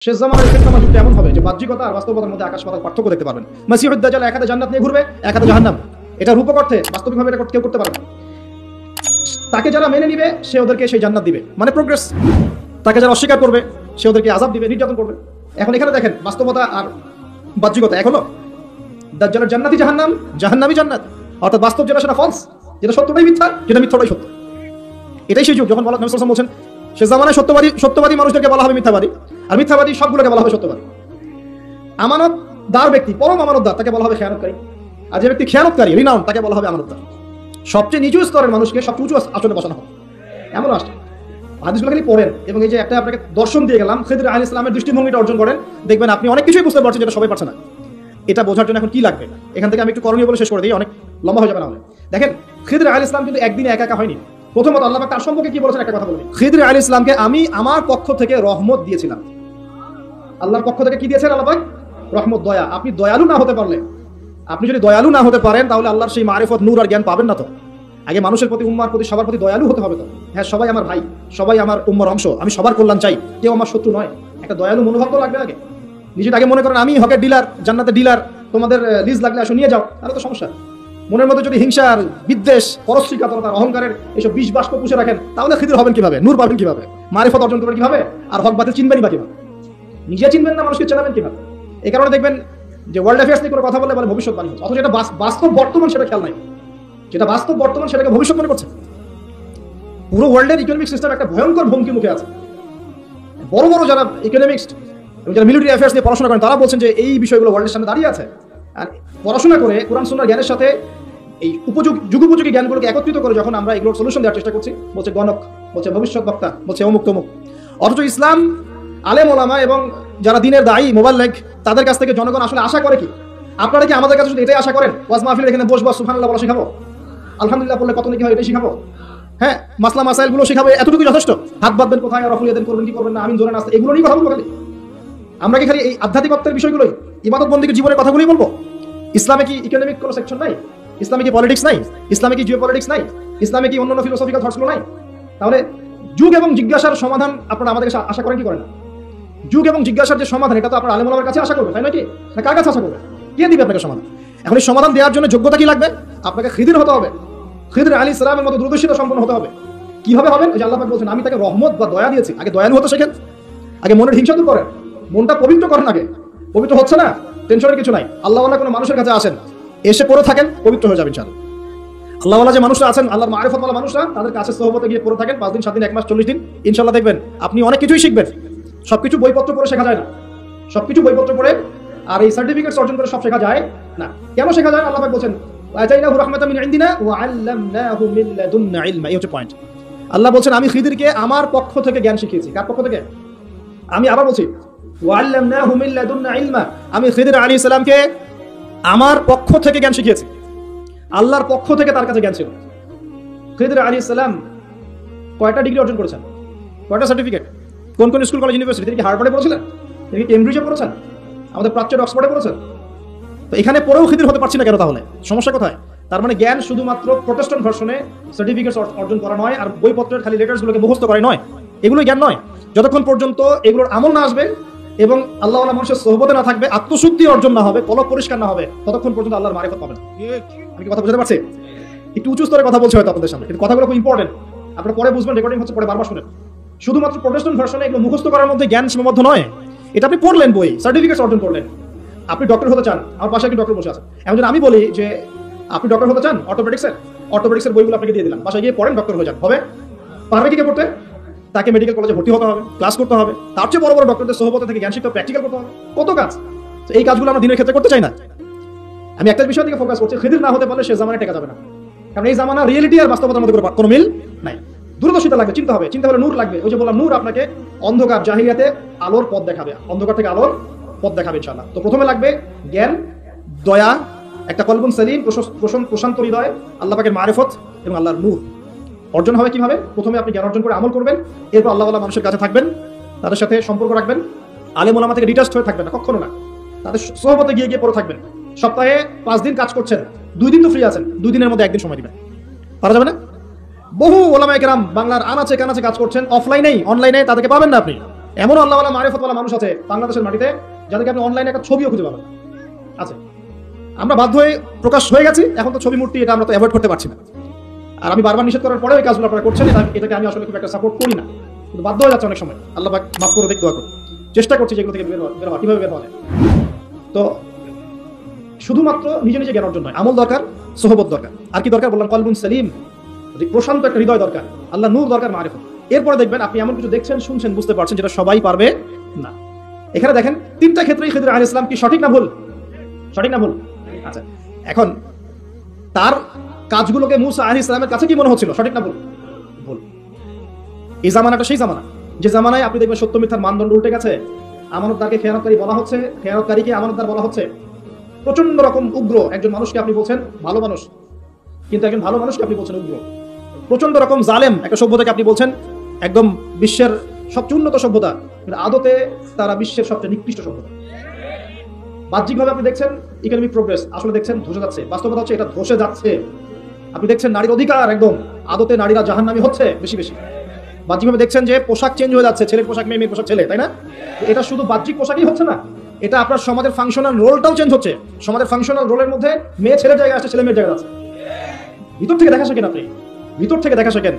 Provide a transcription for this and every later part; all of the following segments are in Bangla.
শেষ জামানার ফিতনা যুগটা এমন হবে যে বাহ্যিকতা আর বাস্তবতার মধ্যে আকাশ পাতাল পার্থক্য দেখতে পারবেন। মাসিহুদ দাজ্জাল এক হাতে জান্নাত নিয়ে ঘুরবে, এক হাতে জাহান্নাম। এটা রূপক অর্থে, বাস্তবিকভাবে এটা কেউ করতে পারবে না। তাকে যারা মেনে নিবে সে ওদেরকে সেই জান্নাত দিবে, মানে প্রোগ্রেস। তাকে যারা অস্বীকার করবে সে ওদেরকে আযাব দিবে, নির্যাতন করবে। এখন এখানে দেখেন বাস্তবতা আর বাহ্যিকতা এক হলো। দাজ্জালের জান্নাতি জাহান্নাম, জাহান্নামই জান্নাত। অর্থাৎ বাস্তব যেটা সেটা ফলস, যেটা সত্যটাই মিথ্যা, যেটা মিথ্যাটাই সত্য। এটাই সেই যুগ যখন নবী সাল্লাল্লাহু আলাইহি ওয়াসাল্লাম বলছেন শেষ জামানায় সত্যবাদী মানুষদেরকে বলা হবে মিথ্যাবাদী, আর মিথ্যাবাদী সবগুলোকে বলা হবে সত্যবাদী। আমানতদার ব্যক্তি, পরম আমানতদার, তাকে বলা হবে খেয়ানতকারী। আর যে ব্যক্তি খেয়ানতকারী, রিনাউন, তাকে বলা হবে আমানতদার। সবচেয়ে নিচু স্তরের মানুষকে সবচেয়ে উঁচু আসনে বসানো হবে। এমন আসছে হাদিসগুলো খালি পড়েন, এবং এই যে একটা আপনাকে দর্শন দিয়ে গেলাম, খিদর আলাইহিস সালামের দৃষ্টিভঙ্গিটা অর্জন করেন, দেখবেন আপনি অনেক কিছুই বুঝতে পারছেন যেটা সবাই পারছে না। এটা বোঝার জন্য এখন কি লাগবে, এখান থেকে আমি একটু করণীয় বলে শেষ করে দিই, অনেক লম্বা হয়ে যাবে না হলে। দেখেন, খিদর আলাইহিস সালাম কিন্তু একদিনে একা একা হয়নি। প্রথমত আল্লাহ পাক তার সম্পর্কে কি বলেছেন একটা কথা বলুন। খিদর আলাইহিস সালামকে আমি আমার পক্ষ থেকে রহমত দিয়েছিলাম। আল্লাহর পক্ষ থেকে কি দিয়েছেন আল্লাহ পাক? রহমত, দয়া। আপনি দয়ালু না হতে পারলে, আপনি যদি দয়ালু না হতে পারেন, তাহলে আল্লাহর সেই মারিফত, নূর আর জ্ঞান পাবেন না। তো আগে মানুষের প্রতি, উম্মার প্রতি, সবার প্রতি দয়ালু হতে হবে। তো হ্যাঁ, সবাই আমার ভাই, সবাই আমার উম্মার অংশ, আমি সবার কল্যাণ চাই, কেউ আমার শত্রু নয়। একটা দয়ালু মনোভাব তো লাগবে আগে। নিজের আগে মনে করেন আমি হকের ডিলার, জান্নাতের ডিলার, তোমাদের লিজ লাগলে আসো নিয়ে যাও, তাহলে তো সমস্যা। মনের মধ্যে যদি হিংসা আর বিদ্বেষ, পরশ্রীকাতরতা, অহংকারের এইসব বিষ বাষ্প পুষে রাখেন, তাহলে খিদর হবেন কিভাবে? নূর পাবেন কিভাবে? মারিফত অর্জন করবেন কিভাবে? আর হক বাতিল চিনবেনই বা কিভাবে? নিজে চিনবেন না, মানুষকে চেনাবেন কিভাবে? এই কারণে দেখবেন যে ওয়ার্ল্ড অ্যাফেয়ার্স নিয়ে কোনো কথা বলে ভবিষ্যৎবাণী হচ্ছে, অথচ এটা বাস্তব বর্তমান, সেটা খেয়াল নাই। যেটা বাস্তব বর্তমান সেটাকে ভবিষ্যৎ মনে করছে। পুরো ওয়ার্ল্ডের ইকোনমিক সিস্টেম একটা ভয়ঙ্কর হুমকির মুখে আছে। বড় বড় যারা ইকোনমিক্সট এবং যারা মিলিটারি অ্যাফেয়ার্স নিয়ে পড়াশোনা করেন, তারা বলছেন যে এই বিষয়গুলো ওয়ার্ল্ডের সামনে দাঁড়িয়ে আছে। আর পড়াশোনা করে কোরআন সুন্নাহর জ্ঞানের সাথে এই যুগোপযোগী জ্ঞানগুলোকে একত্রিত করে যখন আমরা এগুলোর সলিউশন দেওয়ার চেষ্টা করছি, বলছে গণক, বলছে ভবিষ্যৎ বক্তা, বলছে অমুক তমুক। অথচ ইসলাম, আলেম ওলামা এবং যারা দিনের দায়ী, মোবাল্লিগ, তাদের কাছ থেকে জনগণ আসলে আশা করে কি? আপনারা কি আমাদের কাছে শুধু এটাই আশা করেন? ওয়াজ মাহফিলে এখানে বসবো, সুবহানাল্লাহ বলা শেখাবো, আলহামদুলিল্লাহ বললে কত নাকি হয় এটাই শিখাবো, হ্যাঁ মাসলা মাসাইল গুলো শিখাবো, এতটুকু যথেষ্ট? হাত বাঁধবেন কোথায়, রফুল ইয়াদান করবেন কি করবেন না, আমিন জোরে নাস্তা, এগুলো নিয়ে কথা বলবো খালি? আমরা কি খালি এই আধ্যাত্মিকত্বের বিষয়গুলোই, ইবাদত বন্দেগীর জীবনের কথাগুলোই বলবো? ইসলামে কি ইকোনমিক কোনো সেকশন নাই? ইসলামে কি পলিটিক্স নাই? ইসলামে কি জিও পলিটিক্স নাই? ইসলামে কি অন্যান্য ফিলোসফিক্যাল থটসগুলো নাই? তাহলে যুগ এবং জিজ্ঞাসার সমাধান আপনারা আমাদের কাছে আশা করেন কি করেন না? যুগ এবং জিজ্ঞাসার যে সমাধান, এটা তো আপনার আলেম ওলামার কাছে আশা করবে, তাই নয় কি? না কার কাছে আশা করবে? কে দিবে আপনাকে সমাধান? এখন এই সমাধান দেওয়ার জন্য যোগ্যতা কি লাগবে? আপনাকে খিদির হতে হবে, খিদির আলাইহিস সালামের মতো দূরদর্শিতা সম্পন্ন হতে হবে। কিভাবে হবেন? ওই যে আল্লাহ পাক বলছেন আমি তাকে রহমত বা দয়া দিয়েছি। আগে দয়ালু হতে শেখেন, আগে মনের হিংসা দূর করেন, মনটা পবিত্র করেন। আগে পবিত্র হচ্ছে না, টেনশনের কিছু নাই। আল্লাহওয়ালা কোনো মানুষের কাছে আসেন, এসে পড়ে থাকেন, পবিত্র হয়ে যাবেন ইনশাআল্লাহ। আল্লাহওয়ালা যে মানুষরা আছেন, আল্লাহর মারিফতওয়ালা মানুষরা, তাদের কাছে সোহবতে গিয়ে পড়ে থাকেন 5 দিন 7 দিন 1 মাস 40 দিন, ইনশাআল্লাহ দেখবেন আপনি অনেক কিছুই শিখবেন। সবকিছু বইপত্র পড়ে শেখা যায় না, সবকিছু বইপত্র পড়ে আর এই সার্টিফিকেট অর্জন করে সব শেখা যায় না। কেন শেখা যায়? আল্লাহ পাক বলছেন আতাইনাহু রাহমাতাম মিন ইনদিনা ওয়া আল্লামনাহু মিন লাদুন্না ইলমা। এই হচ্ছে পয়েন্ট। আল্লাহ বলছেন আমি খিদিরকে আমার পক্ষ থেকে জ্ঞান শিখিয়েছি। কার পক্ষ থেকে? আমি আবার বলছি ওয়া আল্লামনাহু মিন লাদুন্না ইলমা, আমি খিদির আলাইহিস সালামকে আমার পক্ষ থেকে জ্ঞান শিখিয়েছি। আল্লাহর পক্ষ থেকে তার কাছে জ্ঞান ছিল। খিদির আলাইহিস সালাম কয়টা ডিগ্রি অর্জন করেছেন? কয়টা সার্টিফিকেট? কোন কোন স্কুল কলেজ ইউনিভার্সিটি? তিনি কি হার্ভার্ডে পড়েছিলেন? তিনি কি কেমব্রিজে পড়েছেন? আমাদের প্রাচ্যের অক্সফোর্ডে পড়েছেন? তো এখানে পড়েও খিদির হতে পারছি না কেন? তাহলে সমস্যা কোথায়? তার মানে জ্ঞান শুধুমাত্র প্রোটেস্ট্যান্ট ভার্সনে সার্টিফিকেট অর্জন করা নয়, আর বইপত্রের খালি লেটার্সগুলোকে মুখস্থ করা নয়, এগুলোই জ্ঞান নয়। যতক্ষণ পর্যন্ত এগুলোর আমল না আসবে এবং আল্লাহওয়ালা মানুষের সোহবতে না থাকবে, আত্মশুদ্ধি অর্জন না হবে, কলব পরিষ্কার না হবে, ততক্ষণ পর্যন্ত আল্লাহর মারিফত পাবেন। আমি কি কথা বুঝতে পারছি? একটু উঁচু স্তরে কথা বলছি হয়তো আপনাদের সামনে, কিন্তু কথাগুলো খুব ইম্পর্টেন্ট। আপনারা পরে বুঝবেন, রেকর্ডিং হচ্ছে, পরে বারবার শুনেন। শুধুমাত্র প্রোটেস্ট্যান্ট ভার্সনে এগুলো মুখস্থ করার মধ্যে জ্ঞান সীমাবদ্ধ নয়। এটা আপনি পড়লেন, বই সার্টিফিকেট অর্জন করলেন, আপনি ডক্টর হতে চান, আমার পাশে একটি ডক্টর বসে আছে, এমন যদি আমি বলি যে আপনি ডক্টর হতে চান, অর্থোপেডিক্সের বইগুলো আপনাকে দিয়ে দিলাম, বাসায় গিয়ে পড়েন, ডক্টর হয়ে যান, হবে? পারবে কি কে পড়তে? তাকে মেডিকেল কলেজে ভর্তি হতে হবে, ক্লাস করতে হবে, তার চেয়ে বড় বড় ডক্টরদের সোহবতে থেকে জ্ঞান শিখতে, প্র্যাকটিক্যাল করতে হবে, কত কাজ। এই কাজগুলো আমরা দিনের ক্ষেত্রে করতে চাই না। আমি একটা বিষয় থেকে ফোকাস করছি, খিদির না হতে পারলে সে জামানায় টেকা যাবে না। কারণ এই জামানা রিয়েলিটি আর বাস্তবতার মধ্যে কোনো মিল নাই। দূরদর্শিতা লাগবে, চিন্তা হবে, চিন্তা হলে নূর লাগবে। ওই যে বললাম, নূর আপনাকে অন্ধকার জাহিলিয়াতে আলোর পথ দেখাবে, অন্ধকার থেকে আলোর পথ দেখাবে ইনশাআল্লাহ। তো প্রথমে লাগবে জ্ঞান, দয়া, একটা কলবুন সালিম, প্রশান্ত হৃদয়, আল্লাহ পাকের মারিফত এবং আল্লাহর নূর অর্জন হবে কিভাবে? প্রথমে আপনি জ্ঞান অর্জন করে আমল করবেন, এরপর আল্লাহওয়ালা মানুষের কাছে থাকবেন, তাদের সাথে সম্পর্ক রাখবেন, আলেম ওলামা থেকে ডিটাচড হয়ে থাকবেন না, কখনো না। তাদের সোহবতে গিয়ে গিয়ে পড়ে থাকবেন। সপ্তাহে 5 দিন কাজ করছেন, 2 দিন তো ফ্রি আছেন, 2 দিনের মধ্যে 1 দিন সময় দিবেন, পারা যাবে না? বহু ওলামায়ে কেরাম বাংলার আনাচে কানাচে কাজ করছেন, অফলাইনেই, অনলাইনে তাদেরকে পাবেন না আপনি। এমন আল্লাহওয়ালা মারিফতওয়ালা মানুষ আছে বাংলাদেশের মাটিতে যাদেরকে আপনি অনলাইনে একটা ছবিও খুঁজে পাবেন আছে। আমরা বাধ্য হয়ে প্রকাশ হয়ে গেছি, এখন তো ছবি মূর্তি এটা আমরা তো অ্যাভয়েড করতে পারছি না। আর আমি বারবার নিষেধ করার পরেও এই কাজগুলো আপনারা করছেন, এটাকে আমি আসলে খুব একটা সাপোর্ট করি না, কিন্তু বাধ্য হয়ে যাচ্ছে অনেক সময়। আল্লাহ পাক মাফ করে দেখ, দোয়া করুন। চেষ্টা করছি যেগুলো থেকে বের হওয়া, কিভাবে বের হওয়া যায়। তো শুধুমাত্র নিজে নিজে জ্ঞান অর্জন নয়, আমল দরকার, সোহবত দরকার। আর কি দরকার বললাম? কলবুন সেলিম, প্রশান্ত একটা হৃদয় দরকার, আল্লাহ নূর দরকার, মারিফত। এরপরে দেখবেন আপনি এমন কিছু দেখছেন, শুনছেন, বুঝতে পারছেন যেটা সবাই পারবে না। এখানে দেখেন তিনটা ক্ষেত্রেই খিদর আলাইহিস সালাম কি সঠিক না ভুল? সঠিক না ভুল? আচ্ছা, এখন তার কাজগুলোকে মুসা আলাইহিস সালামের কাছে কি মনে হচ্ছিল? সঠিক না ভুল? ভুল। এই জামানাটা সেই জামানা যে জামানায় আপনি দেখবেন সত্য মিথ্যার মানদণ্ড উল্টে গেছে। আমানতদারকে খেয়ানতকারী বলা হচ্ছে, খেয়ানতকারীকে আমানতদার বলা হচ্ছে। প্রচন্ড রকম উগ্র একজন মানুষকে আপনি বলছেন ভালো মানুষ, কিন্তু একজন ভালো মানুষকে আপনি বলছেন উগ্র। প্রচন্ড রকম জালেম একটা সভ্যতাকে আপনি বলছেন একদম বিশ্বের সবচেয়ে উন্নত সভ্যতা, কিন্তু আদতে তারা বিশ্বের সবচেয়ে নিকৃষ্ট সভ্যতা। বাহ্যিকভাবে আপনি দেখছেন ইকোনমিক প্রোগ্রেস, আসলে দেখছেন ধসে যাচ্ছে। বাস্তবতা হচ্ছে এটা ধসে যাচ্ছে। আপনি দেখছেন নারীর অধিকার একদম, আদতে নারীরা জাহান্নামী হচ্ছে বেশি বেশি। বাহ্যিকভাবে দেখছেন যে পোশাক চেঞ্জ হয়ে যাচ্ছে, ছেলের পোশাক মেয়ে, মেয়ের পোশাক ছেলে, তাই না? এটা শুধু বাহ্যিক পোশাকই হচ্ছে না, এটা আপনার সমাজের ফাংশনাল রোলটাও চেঞ্জ হচ্ছে। সমাজের ফাংশনাল রোলের মধ্যে মেয়ে ছেলের জায়গায় আসছে, ছেলে মেয়ের জায়গায় আছে। ভিতর থেকে দেখা শেখেন আপনি, ভিতর থেকে দেখা শেখেন।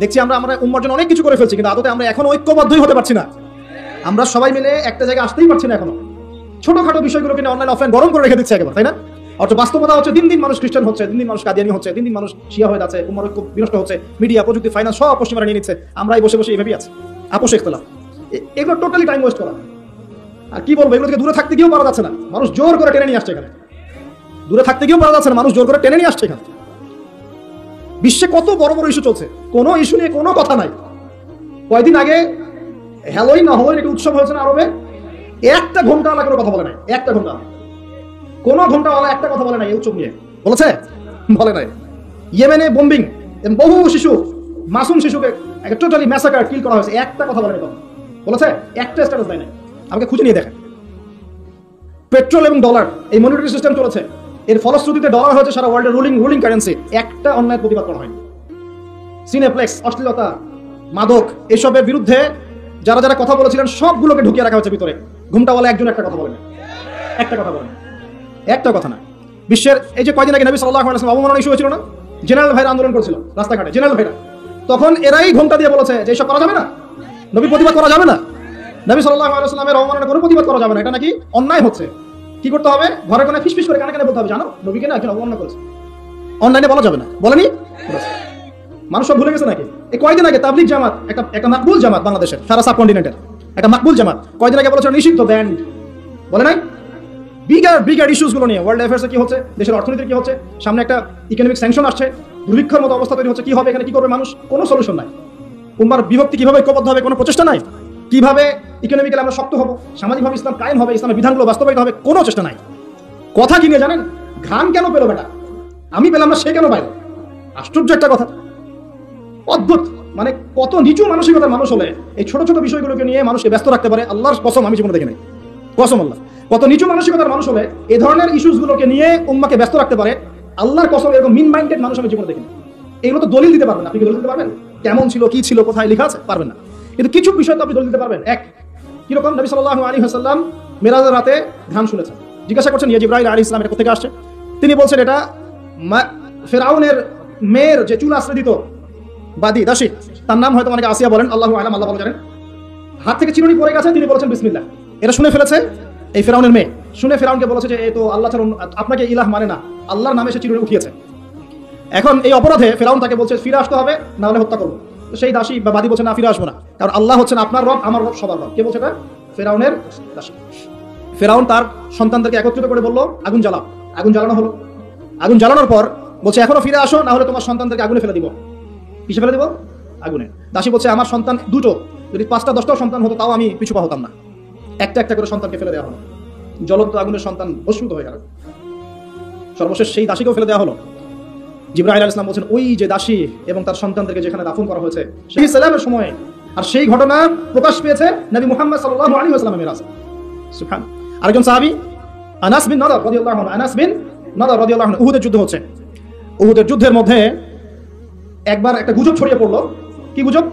দেখছি আমরা উম্মার জন্য অনেক কিছু করে ফেলছি, কিন্তু আদতে আমরা এখন ঐক্যবদ্ধই হতে পারছি না। আমরা সবাই মিলে একটা জায়গায় আসতেই পারছি না এখনো। ছোটখাটো বিষয়গুলোকে অনলাইন অফলাইন গরম করে রেখে দিচ্ছে একেবারে, তাই না? অথচ বাস্তবতা হচ্ছে দিন দিন মানুষ খ্রিস্টান হচ্ছে, দিন দিন মানুষ কাদিয়ানি হচ্ছে, দিন দিন মানুষ শিয়া হয়ে যাচ্ছে, উম্মার ঐক্য বিনষ্ট হচ্ছে। মিডিয়া, প্রযুক্তি, ফাইন্যান্স সব পশ্চিমারা নিয়ে নিচ্ছে। আমরাই বসে বসে এইভাবেই আছি, আপোষ ইখতিলাফ। এগুলো টোটালি টাইম ওয়েস্ট করা। আর কি বলবো, এগুলো থেকে দূরে থাকতে গিয়েও পারা যাচ্ছে না, মানুষ জোর করে টেনে নিয়ে আসছে এখানে। দূরে থাকতে গিয়েও পারা যাচ্ছে না, মানুষ জোর করে টেনে নিয়ে আসছে এখানে। বিশ্বে কত বড় বড় ইস্যু চলছে, কোনো ইস্যু নিয়ে কোনো কথা নাই। কয়েকদিন আগে হ্যালোইন না হলোইন একটা উৎসব হয়েছে না আরবে, একটা ঘন্টাওয়ালা কোনো কথা বলে নাই। একটা ঘন্টা, কোনো ঘন্টাওয়ালা একটা কথা বলে নাই এই উৎসব নিয়ে। বলেছে? বলে নাই। ইয়েমেনে বোম্বিং, বহু শিশু, মাসুম শিশুকে টোটালি ম্যাসাকার, কিল করা হয়েছে, একটা কথা বলে নাই। বলেছে? একটা স্ট্যাটাস দেয় নাই। আমাকে খুঁজে নিয়ে দেখেন। পেট্রোল এবং ডলার এই মনিটরি সিস্টেম চলেছে, এর ফলশ্রুতিতে ডলার হয়েছে সারা ওয়ার্ল্ডের রুলিং কারেন্সি। একটা অন্যায় প্রতিবাদ করা হয়নি। সিনেপ্লেক্স, অশ্লীলতা, মাদক, এসবের বিরুদ্ধে যারা যারা কথা বলেছিলেন সবগুলোকে ঢুকিয়ে রাখা হয়েছে ভিতরে। ঘুমটাওয়ালা একজন একটা কথা বলেন, একটা কথা বলেন, একটা কথা না। বিশ্বের এই যে কয়দিন আগে নবী সাল্লাল্লাহু আলাইহি ওয়াসাল্লাম অবমাননা ইস্যু হয়েছিল না, জেনারেল ভাইরা আন্দোলন করেছিল রাস্তাঘাটে, জেনারেল ভাইরা। তখন এরাই ঘুমটা দিয়ে বলেছে যে এসব করা যাবে না, নবী প্রতিবাদ করা যাবে না, নবী সাল্লাল্লাহু আলাইহি ওয়াসাল্লামের অবমাননার কোনো প্রতিবাদ করা যাবে না, এটা নাকি অন্যায় হচ্ছে। কি করতে হবে? ঘরে কোণে ফিসফিস করে কানে কানে বলতে হবে, জানো নবীকে না একজন অবমাননা করেছে, অনলাইনে বলা যাবে না। বলেনি? মানুষ সব ভুলে গেছে নাকি? এই কয়দিন আগে তাবলিগ জামাত, একটা মাকবুল জামাত বাংলাদেশের সারা সাবকন্টিনেন্টের একটা মাকবুল জামাত, কয়দিন আগে বলেছিল নিষিদ্ধ, ব্যান্ড, বলে নাই? বিগার ইস্যুস গুলো নিয়ে ওয়ার্ল্ড অ্যাফেয়ার্সে কি হচ্ছে, দেশের অর্থনীতির কি হচ্ছে, সামনে একটা ইকোনমিক স্যাংশন আসছে, দুর্ভিক্ষের মতো অবস্থা তৈরি হচ্ছে, কি হবে এখানে, কি করবে মানুষ? কোনো সলিউশন নাই। উম্মার বিভক্তি কিভাবে ঐক্যবদ্ধ হবে, কোনো প্রচেষ্টা নাই। কিভাবে ইকোনমিক্যালি আমরা শক্ত হবো, সামাজিকভাবে ইসলাম কায়েম হবে, ইসলামের বিধানগুলো বাস্তবায়িত হবে, কোনো চেষ্টা নাই। কথা কি নিয়ে জানেন? ঘাম কেন পেলো বেটা, আমি পেলাম না, সে কেন পাইল? আশ্চর্য একটা কথা, অদ্ভুত। মানে কত নিচু মানসিকতার মানুষ হলে এই ছোট ছোট বিষয়গুলোকে নিয়ে মানুষকে ব্যস্ত রাখতে পারে, আল্লাহর কসম আমি জীবনে দেখি নাই, কসম আল্লাহ। কত নিচু মানসিকতার মানুষ হলে এই ধরনের ইস্যুসগুলোকে নিয়ে উম্মাকে ব্যস্ত রাখতে পারে, আল্লাহর কসম এরকম মিন মাইন্ডেড মানুষ আমি জীবনে দেখি না। এগুলো তো দলিল দিতে পারবেন, আপনি কি দলিল দিতে পারবেন? কেমন ছিল, কি ছিল, কোথায় লেখা আছে? পারবেন না। কিন্তু কিছু বিষয় তো আপনি দলিল দিতে পারবেন। এক, কিরকম? নবী সাল্লাল্লাহু আলাইহি ওয়াসাল্লাম মেরাজের রাতে গান শুনেছেন। জিজ্ঞাসা করছেন ইয়া জিবরাইল আলাইহিস সালাম, এটা কোথা থেকে আসছে? তিনি বলছেন এটা ফেরাউনের মেয়ের যে চুল আশ্রয় দিত বাদী দাসী, তার নাম হয়তো অনেকে আসিয়া বলেন, আল্লাহু আলাম, আল্লাহ ভালো জানেন। হাত থেকে চিরুনি পড়ে গেছে, তিনি বলেছেন বিসমিল্লাহ। এটা শুনে ফেলেছে এই ফেরাউনের মেয়ে, শুনে ফেরাউনকে বলেছে যে এই তো আল্লাহ ছাড়া আপনাকে ইলাহ মানে না, আল্লাহর নামে সে চিরুনি উঠিয়েছে। এখন এই অপরাধে ফেরাউন তাকে বলছে ফিরে আসতে হবে, না হলে হত্যা করবো। তো সেই দাসী বা বাদী বলছে না, ফিরে আসবো না, কারণ আল্লাহ হচ্ছেন আপনার রব, আমার রব সবার রব। কে বলছে এটা? ফেরাউনের দাসী। ফেরাউন তার সন্তানদেরকে একত্রিত করে বললো আগুন জ্বালাও। আগুন জ্বালানো হলো। আগুন জ্বালানোর পর বলছে এখনো ফিরে আসো, না হলে তোমার সন্তানদেরকে আগুনে ফেলে দিব। কিসে ফেলে দিব? আগুনে। দাসী বলছে আমার সন্তান দুটো, যদি 5টা 10টাও সন্তান হতো তাও আমি পিছু পা হতাম না। একটা একটা করে সন্তানকে ফেলে দেওয়া হলো, জ্বলন্ত আগুনের সন্তান ভস্মীভূত হয়ে গেল। সর্বশেষ সেই দাসীকেও ফেলে দেওয়া হলো। জিবরাইল আলাইহিস সালাম বলছেন ওই যে দাসী এবং তার সন্তানদেরকে যেখানে দাফন করা হয়েছে সেই সালামের সময়, আর সেই ঘটনা প্রকাশ পেয়েছে নবী মুহাম্মদ সাল্লাল্লাহু আলাইহি ওয়াসাল্লামের মেরাজ। সুবহান। আরেকজন সাহাবী আনাস বিন নাদার রাদিয়াল্লাহু আনহু, আনাস বিন নাদার রাদিয়াল্লাহু আনহু, উহুদের যুদ্ধ হচ্ছে। উহুদের যুদ্ধের মধ্যে একবার একটা গুজব ছড়িয়ে পড়লো। কি গুজব?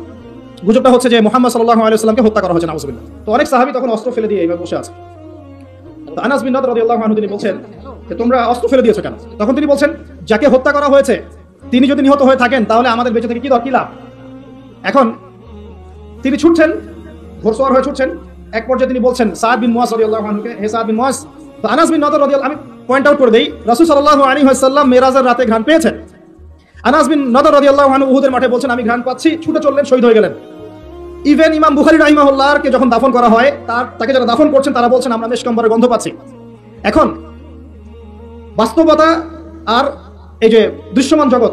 গুজবটা হচ্ছে যে মুহাম্মদ সাল্লাল্লাহু আলাইহি ওয়াসাল্লামকে হত্যা করা হয়েছে, নাউযুবিল্লাহ। তো অনেক সাহাবী তখন অস্ত্র ফেলে দিয়ে এইভাবে বসে আছে। তো আনাস বিন নাদর রাদিয়াল্লাহু আনহু তিনি বলছেন যে তোমরা অস্ত্র ফেলে দিয়েছো কেন? তখন তিনি বলছেন, যাকে হত্যা করা হয়েছে তিনি যদি নিহত হয়ে থাকেন তাহলে আমাদের বেঁচে থেকে কি লাভ? এখন তিনি ছুটছেন, ঘোড়সওয়ার হয়ে ছুটছেন। এক পর্যায়ে তিনি বলছেন সাদ বিন মুয়াজ রাদিয়াল্লাহু আনহুকে, হে সাদ বিন মুয়াজ। তো আনাস বিন নাদর রাদিয়াল্লাহু, আমি পয়েন্ট আউট করে দেই, রাসূল সাল্লাল্লাহু আলাইহি ওয়াসাল্লাম মেরাজের রাতে ঘ্রাণ পেয়েছেন। আনাস বিন নাদর রাদিয়াল্লাহু আনহু উহুদের মাঠে বলছেন আমি ঘ্রাণ পাচ্ছি, ছুটে চললেন, শহীদ হয়ে গেলেন। ইভেন ইমাম বুখারী রাহিমাহুল্লাহকে যখন দাফন করা হয়, তাকে যারা দাফন করছেন তারা বলছেন আমরা মেশকম্বরের গন্ধ পাচ্ছি। এখন বাস্তবতা আর এই যে দৃশ্যমান জগৎ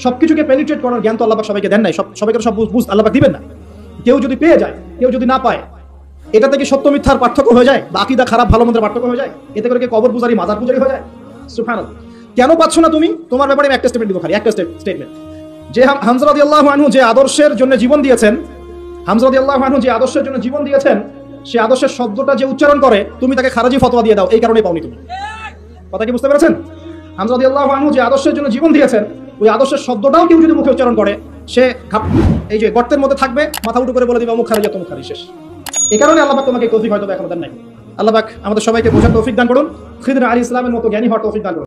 সবকিছুকে পেনিট্রেট করার জ্ঞান তো আল্লাহ পাক সবাইকে দেন নাই, সবাইকে সব বুঝ আল্লাহ পাক দিবেন না। কেউ যদি পেয়ে যায়, কেউ যদি না পায়, এটা থেকে সত্য মিথ্যার পার্থক্য হয়ে যায়, বা আকীদা খারাপ ভালো মন্দের পার্থক্য হয়ে যায়, এতে করে কি কবর পূজারি মাজার পূজারি হয়ে যায়? সুবহানাল্লাহ। কেন পাচ্ছ না তুমি? তোমার ব্যাপারে আমি একটা স্টেটমেন্ট দিব, খালি একটা স্টেটমেন্ট, যে হামজা রাদিয়াল্লাহু আনহু যে আদর্শের জন্য জীবন দিয়েছেন, হামজা রাদিয়াল্লাহু আনহু যে আদর্শের জন্য জীবন দিয়েছেন, সেই আদর্শের শব্দটা যে উচ্চারণ করে তুমি তাকে খারাজি ফতোয়া দিয়ে দাও, এই কারণেই পাওনি তুমি। কথা কি বুঝতে পেরেছেন? হামজা রাদিয়াল্লাহু আনহু যে আদর্শের জন্য জীবন দিয়েছেন, ওই আদর্শের শব্দটাও কেউ যদি মুখে উচ্চারণ করে, সে এই যে গর্তের মধ্যে থাকবে, মাথা উঁচু করে বলে দিবে অমুক খারিজ, তমুক খারিজ, শেষ। এই কারণে আল্লাহ পাক তোমাকে তৌফিক হয়তো এখনো দেন নাই। আল্লাহ পাক আমাদের সবাইকে বোঝার তৌফিক দান করুন, খিদর আলাইহিস সালামের মতো জ্ঞানী হওয়ার তৌফিক দান করুন।